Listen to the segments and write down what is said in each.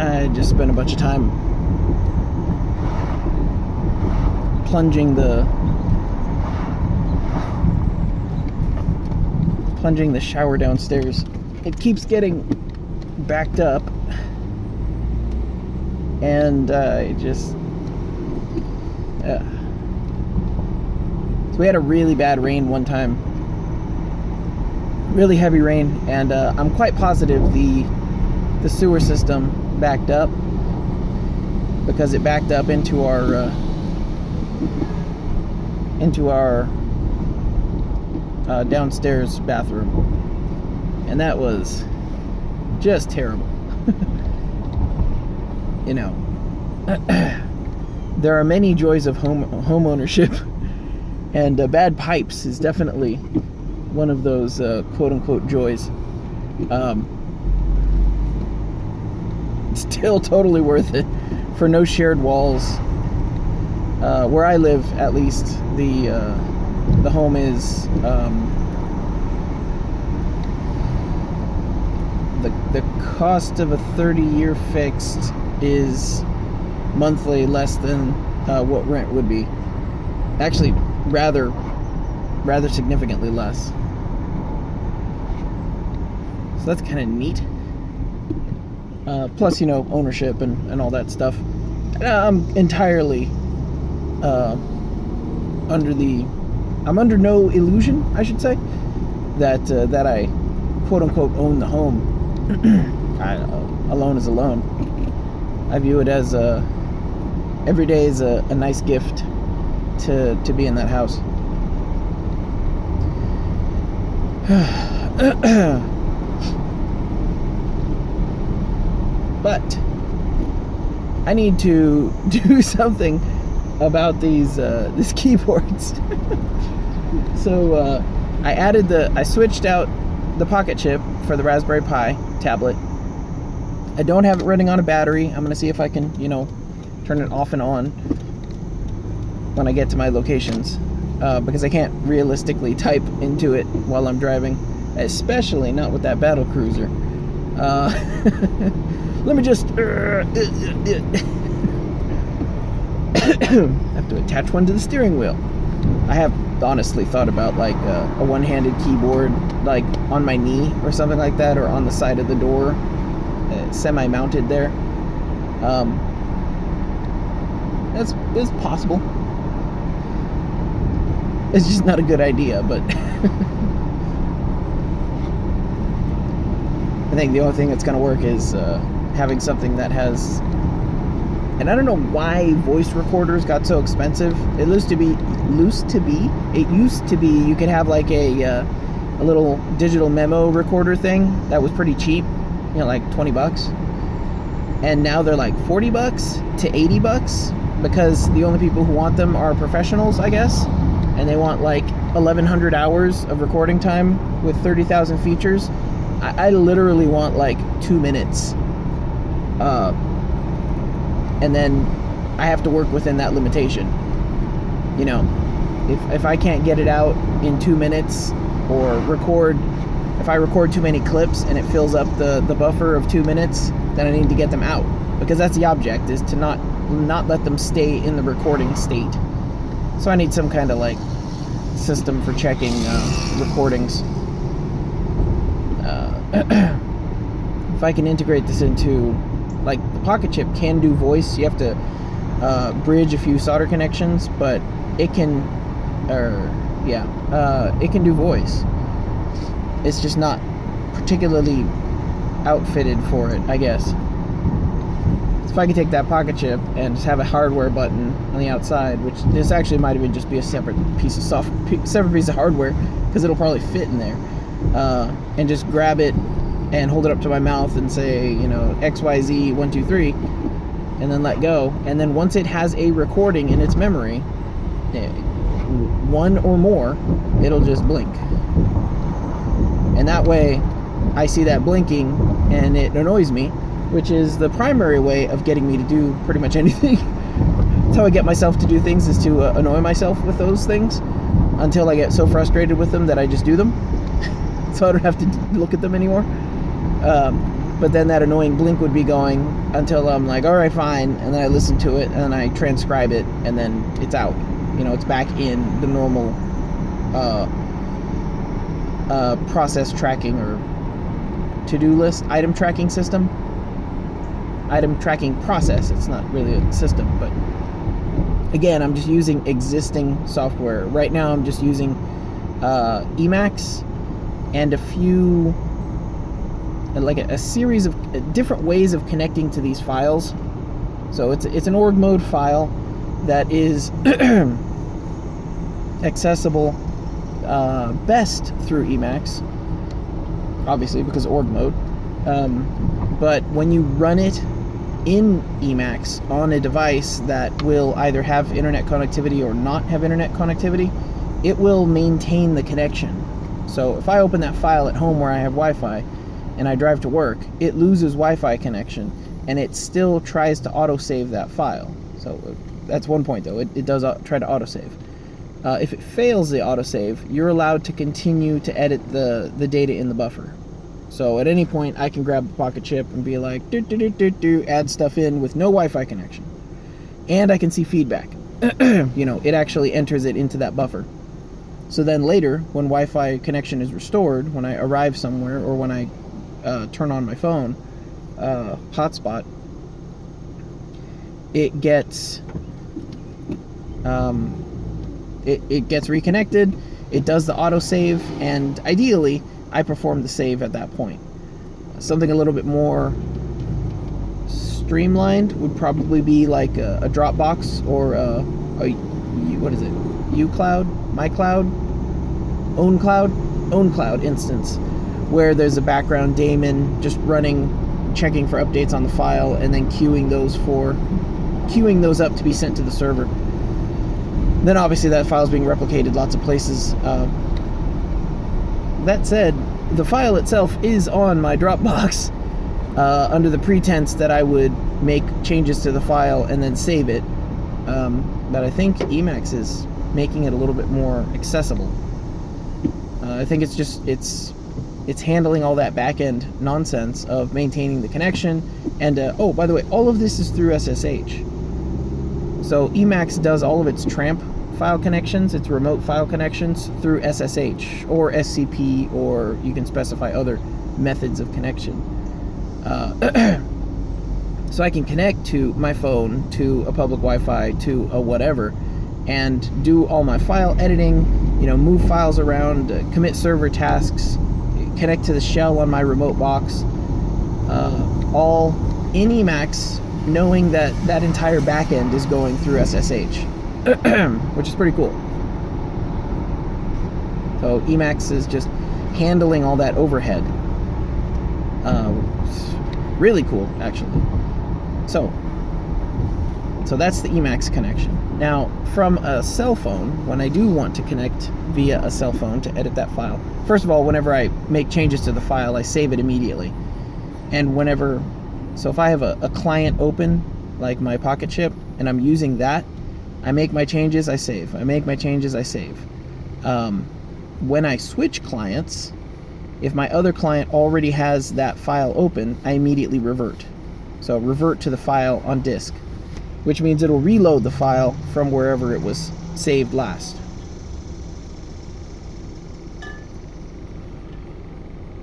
I just spent a bunch of time plunging the shower downstairs. It keeps getting backed up, and so we had a really bad rain one time, really heavy rain, and I'm quite positive the sewer system backed up because it backed up into our downstairs bathroom, and that was just terrible. You know, there are many joys of home ownership, and bad pipes is definitely one of those quote-unquote joys. Still totally worth it for no shared walls. Where I live, at least, the home is the cost of a 30-year fixed is monthly less than what rent would be. Actually, rather significantly less. So that's kind of neat. Plus, you know, ownership and all that stuff. I'm entirely under no illusion, I should say, that I quote unquote own the home. Alone is alone. I view it as every day is a nice gift to be in that house. But I need to do something about these keyboards. So I switched out the pocket chip for the Raspberry Pi tablet. I don't have it running on a battery. I'm gonna see if I can, you know, turn it off and on when I get to my locations, because I can't realistically type into it while I'm driving, especially not with that battle cruiser. Let me just have to attach one to the steering wheel. I have honestly thought about like a one-handed keyboard, like on my knee or something like that, or on the side of the door, semi-mounted there. It's possible. It's just not a good idea, but I think the only thing that's going to work is having something that has, and I don't know why voice recorders got so expensive. It used to be you could have like a little digital memo recorder thing that was pretty cheap, you know, like $20, and now they're like $40 to $80 because the only people who want them are professionals, I guess, and they want like 1,100 hours of recording time with 30,000 features. I literally want like 2 minutes, and then I have to work within that limitation. You know, if I can't get it out in 2 minutes, or if I record too many clips and it fills up the buffer of 2 minutes, then I need to get them out, because that's the object, is to not let them stay in the recording state. So I need some kind of like system for checking recordings. If I can integrate this into, like, the pocket chip can do voice. You have to bridge a few solder connections, but it can, it can do voice. It's just not particularly outfitted for it, I guess. So if I could take that pocket chip and just have a hardware button on the outside, which this actually might even just be a separate piece of hardware, because it'll probably fit in there, and just grab it and hold it up to my mouth and say, you know, XYZ 1 2 3, and then let go. And then once it has a recording in its memory, one or more, it'll just blink. And that way I see that blinking and it annoys me, which is the primary way of getting me to do pretty much anything. That's how I get myself to do things, is to annoy myself with those things until I get so frustrated with them that I just do them. So I don't have to look at them anymore. but then that annoying blink would be going until I'm like, all right, fine, and then I listen to it and I transcribe it, and then it's out. It's back in the normal process tracking or to-do list item tracking system. Item tracking process. It's not really a system, but again, I'm just using existing software. Right now I'm just using emacs and a few, like a series of different ways of connecting to these files. So it's an org mode file that is accessible best through emacs, obviously because org mode. But when you run it in emacs on a device that will either have internet connectivity or not have internet connectivity, it will maintain the connection. So if I open that file at home where I have Wi-Fi and I drive to work, it loses Wi-Fi connection and it still tries to autosave that file. So that's one point though, it does try to autosave. If it fails the autosave, you're allowed to continue to edit the data in the buffer. So at any point, I can grab the pocket chip and be like, add stuff in with no Wi-Fi connection. And I can see feedback. It actually enters it into that buffer. So then later, when Wi-Fi connection is restored, when I arrive somewhere or when I turn on my phone, hotspot, it gets it gets reconnected, it does the autosave, and ideally, I perform the save at that point. Something a little bit more streamlined would probably be like a Dropbox or what is it? uCloud, MyCloud, OwnCloud instance, where there's a background daemon just running, checking for updates on the file, and then queuing those up to be sent to the server. Then obviously that file is being replicated lots of places. That said, the file itself is on my Dropbox under the pretense that I would make changes to the file and then save it. But I think Emacs is making it a little bit more accessible. I think it's handling all that back-end nonsense of maintaining the connection. And oh, by the way, all of this is through SSH. So Emacs does all of its tramp file connections, its remote file connections, through SSH or SCP, or you can specify other methods of connection. So I can connect to my phone, to a public Wi-Fi, to a whatever, and do all my file editing, move files around, commit server tasks, connect to the shell on my remote box, all in Emacs, knowing that entire backend is going through SSH. Which is pretty cool. So Emacs is just handling all that overhead. Really cool, actually. So that's the Emacs connection. Now, from a cell phone, when I do want to connect via a cell phone to edit that file, first of all, whenever I make changes to the file, I save it immediately. And so if I have a client open, like my pocket chip, and I'm using that, I make my changes, I save. I make my changes, I save. When I switch clients, if my other client already has that file open, I immediately revert. So revert to the file on disk, which means it'll reload the file from wherever it was saved last.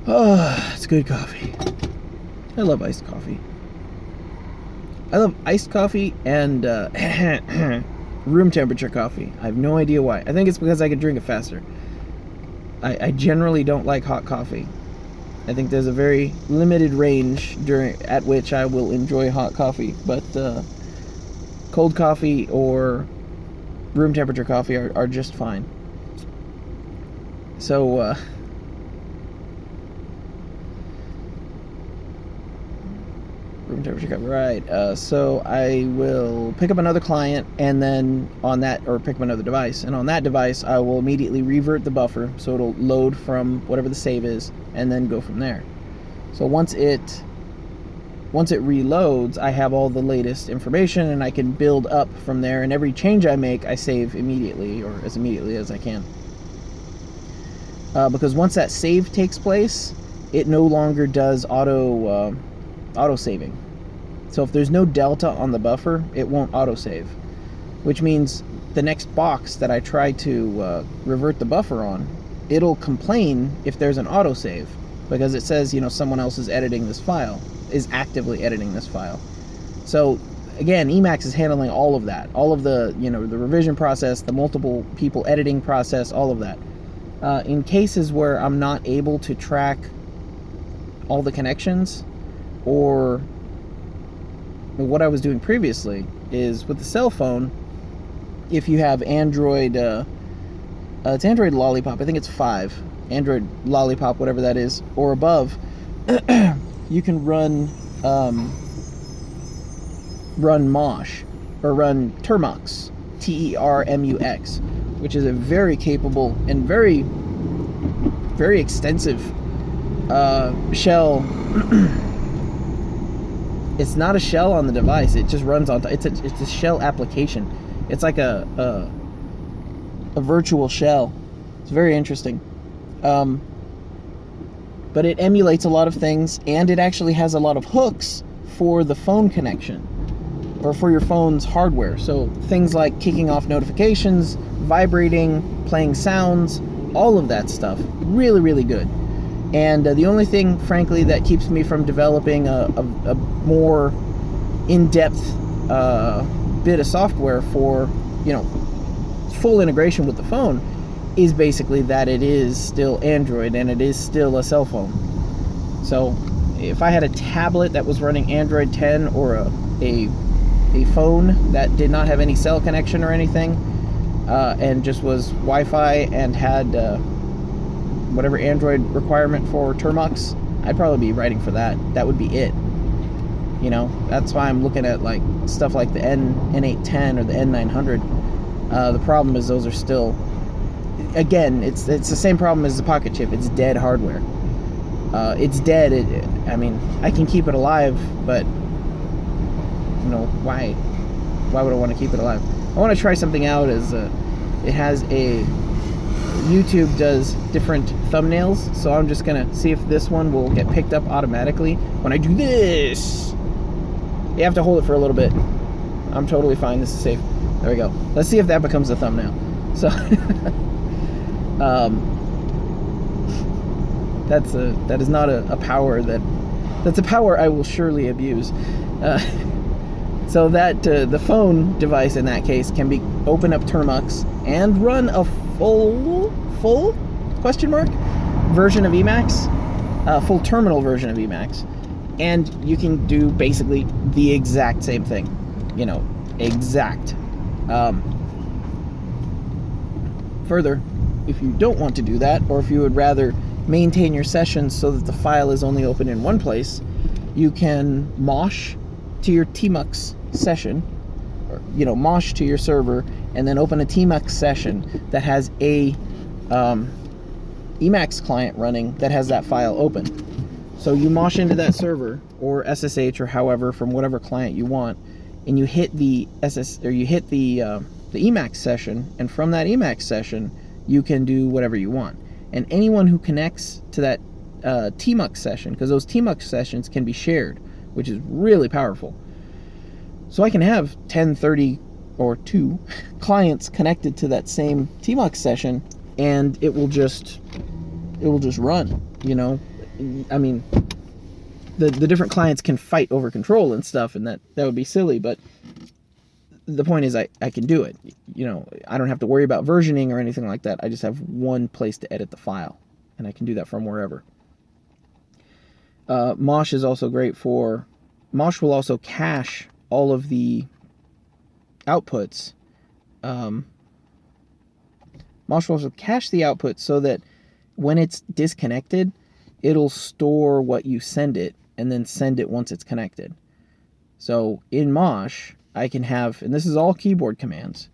Oh, it's good coffee. I love iced coffee. I love iced coffee and room temperature coffee. I have no idea why. I think it's because I can drink it faster. I generally don't like hot coffee. I think there's a very limited range at which I will enjoy hot coffee, but cold coffee or room temperature coffee are just fine. So room temperature coffee, right? So I will pick up another client, and then pick up another device, and on that device I will immediately revert the buffer, so it'll load from whatever the save is, and then go from there. So once it reloads, I have all the latest information, and I can build up from there, and every change I make, I save immediately, or as immediately as I can. Because once that save takes place, it no longer does auto saving. So if there's no delta on the buffer, it won't auto save, which means the next box that I try to revert the buffer on, it'll complain if there's an autosave, because it says, someone else is editing this file, is actively editing this file. So again, Emacs is handling all of that, all of the, the revision process, the multiple people editing process, all of that. In cases where I'm not able to track all the connections, or what I was doing previously is with the cell phone, if you have Android, it's Android Lollipop, I think it's 5, Android Lollipop, whatever that is, or above, you can run Mosh, or run Termux, Termux, which is a very capable and very, very extensive shell. It's not a shell on the device, it just runs on, it's a shell application. It's like a virtual shell. It's very interesting. But it emulates a lot of things, and it actually has a lot of hooks for the phone connection, or for your phone's hardware. So things like kicking off notifications, vibrating, playing sounds, all of that stuff. Really, really good. And the only thing, frankly, that keeps me from developing a more in-depth bit of software for, full integration with the phone is basically that it is still Android and it is still a cell phone. So if I had a tablet that was running Android 10, or a phone that did not have any cell connection or anything, and just was Wi-Fi and had whatever Android requirement for Termux, I'd probably be writing for that. That would be it. That's why I'm looking at like stuff like the N810 or the N900. The problem is those are still, again, it's the same problem as the Pocket Chip. It's dead hardware. It's dead. I mean, I can keep it alive, but why would I want to keep it alive? I want to try something out. It has a, YouTube does different thumbnails, so I'm just gonna see if this one will get picked up automatically when I do this. You have to hold it for a little bit. I'm totally fine. This is safe. There we go. Let's see if that becomes a thumbnail. So that is not a power that's a power I will surely abuse. So that the phone device in that case can be open up Termux and run a full question mark version of Emacs, full terminal version of Emacs, and you can do basically the exact same thing, exact. Further, if you don't want to do that, or if you would rather maintain your sessions so that the file is only open in one place, you can mosh to your Tmux session, or mosh to your server, and then open a Tmux session that has a Emacs client running that has that file open. So you mosh into that server, or SSH, or however, from whatever client you want, and you hit the Emacs session, and from that Emacs session you can do whatever you want. And anyone who connects to that Tmux session, because those Tmux sessions can be shared, which is really powerful. So I can have 10, 30, or 2 clients connected to that same Tmux session, and it will just run. I mean, the different clients can fight over control and stuff, and that would be silly, but the point is I can do it. I don't have to worry about versioning or anything like that. I just have one place to edit the file, and I can do that from wherever. Mosh is also great for, Mosh will also cache all of the outputs. Mosh will also cache the outputs so that when it's disconnected, it'll store what you send it and then send it once it's connected. So in Mosh, I can have, and this is all keyboard commands.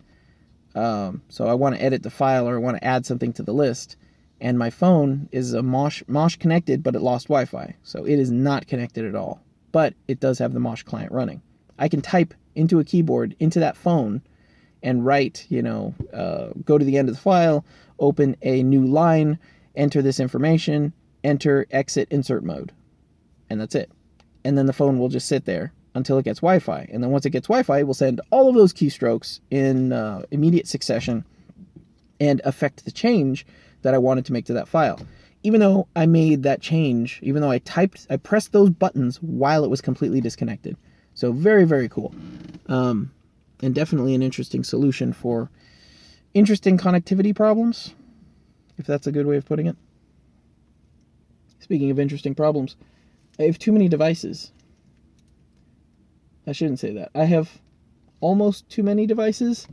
So I want to edit the file, or I want to add something to the list, and my phone is a Mosh connected, but it lost Wi-Fi. So it is not connected at all, but it does have the Mosh client running. I can type into a keyboard, into that phone, and write, go to the end of the file, open a new line, enter this information, enter, exit, insert mode. And that's it. And then the phone will just sit there until it gets Wi-Fi. And then once it gets Wi-Fi, we'll send all of those keystrokes in immediate succession and affect the change that I wanted to make to that file. Even though I made that change, even though I pressed those buttons while it was completely disconnected. So very, very cool. And definitely an interesting solution for interesting connectivity problems, if that's a good way of putting it. Speaking of interesting problems, I have too many devices. I shouldn't say that. I have almost too many devices,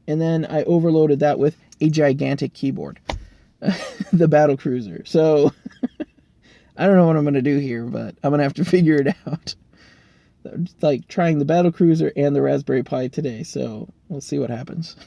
and then I overloaded that with a gigantic keyboard. The battle cruiser. So I don't know what I'm going to do here, but I'm going to have to figure it out. Like trying the battle cruiser and the Raspberry Pi today, so we'll see what happens.